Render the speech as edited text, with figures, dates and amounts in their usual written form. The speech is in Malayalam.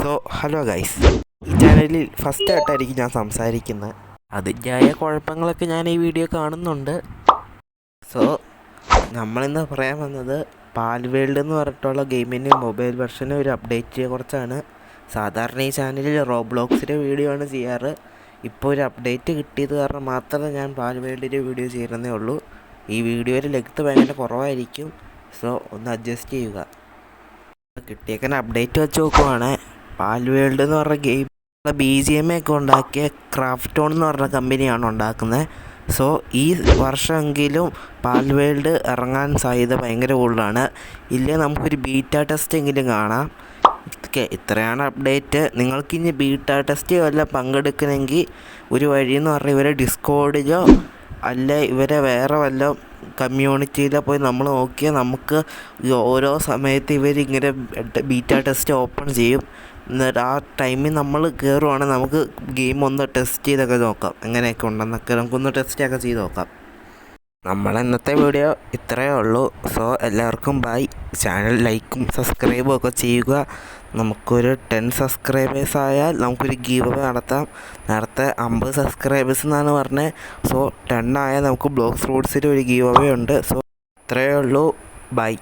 സോ ഹലോ ഗൈസ്, ഈ ചാനലിൽ ഫസ്റ്റ് ആയിട്ടായിരിക്കും ഞാൻ സംസാരിക്കുന്നത്. അതിൻ്റെതായ കുഴപ്പങ്ങളൊക്കെ ഞാൻ ഈ വീഡിയോ കാണുന്നുണ്ട്. സോ നമ്മളിന്ന് പറയാൻ വന്നത് പാൽ വേൾഡ് എന്ന് പറഞ്ഞിട്ടുള്ള ഗെയിമിൻ്റെ മൊബൈൽ വെർഷന് ഒരു അപ്ഡേറ്റിനെ കുറിച്ചാണ്. സാധാരണ ഈ ചാനലിൽ റോബ്ലോക്സിൻ്റെ വീഡിയോ ആണ് ചെയ്യാറ്. ഇപ്പോൾ ഒരു അപ്ഡേറ്റ് കിട്ടിയത് കാരണം മാത്രമേ ഞാൻ പാൽ വേൾഡിൻ്റെ വീഡിയോ ചെയ്യുന്നതേ ഉള്ളൂ. ഈ വീഡിയോയിൽ ലെങ്ത് ഭയങ്കര കുറവായിരിക്കും. സോ ഒന്ന് അഡ്ജസ്റ്റ് ചെയ്യുക. കിട്ടിയേക്കാൻ അപ്ഡേറ്റ് വെച്ച് നോക്കുവാണ്. പാൽ വേൾഡ് എന്ന് പറഞ്ഞ ഗെയിം BGMI ഒക്കെ ഉണ്ടാക്കിയ ക്രാഫ്റ്റോൺ എന്ന് പറഞ്ഞ കമ്പനിയാണ് ഉണ്ടാക്കുന്നത്. സോ ഈ വർഷമെങ്കിലും പാൽ വേൾഡ് ഇറങ്ങാൻ സാധ്യത ഭയങ്കര കൂടുതലാണ്. ഇല്ലേ നമുക്കൊരു ബീറ്റ ടെസ്റ്റ് എങ്കിലും കാണാം. ഇത്രയാണ് അപ്ഡേറ്റ്. നിങ്ങൾക്കിനി ബീറ്റ ടെസ്റ്റ് വല്ല പങ്കെടുക്കണമെങ്കിൽ ഒരു വഴിയെന്ന് പറഞ്ഞാൽ ഇവരെ ഡിസ്കോഡിലോ അല്ല ഇവരെ വേറെ വല്ല കമ്മ്യൂണിറ്റിയിലോ പോയി നമ്മൾ നോക്കിയാൽ നമുക്ക് ഓരോ സമയത്ത് ഇവരിങ്ങനെ ബീറ്റ ടെസ്റ്റ് ഓപ്പൺ ചെയ്യും. എന്നിട്ട് ആ ടൈമിൽ നമ്മൾ കയറുവാണെങ്കിൽ നമുക്ക് ഗെയിം ഒന്ന് ടെസ്റ്റ് ചെയ്തൊക്കെ നോക്കാം. എങ്ങനെയൊക്കെ ഉണ്ടെന്നൊക്കെ നമുക്കൊന്ന് ടെസ്റ്റൊക്കെ ചെയ്ത് നോക്കാം. ഇന്നത്തെ വീഡിയോ ഇത്രയേ ഉള്ളൂ. സോ എല്ലാവർക്കും ബൈ. ചാനൽ ലൈക്കും സബ്സ്ക്രൈബും ഒക്കെ ചെയ്യുക. നമുക്കൊരു 10 സബ്സ്ക്രൈബേഴ്സ് ആയാൽ നമുക്കൊരു ഗീവ് അവേ നടത്താം. നേരത്തെ 50 സബ്സ്ക്രൈബേഴ്സ് എന്നാണ് പറഞ്ഞത്. സോ 10 ആയാൽ നമുക്ക് ബ്ലോക്സ് റൂട്ട്സിൽ ഒരു ഗീവ് അവേ ഉണ്ട്. സോ ഇത്രയേ ഉള്ളൂ. ബൈ.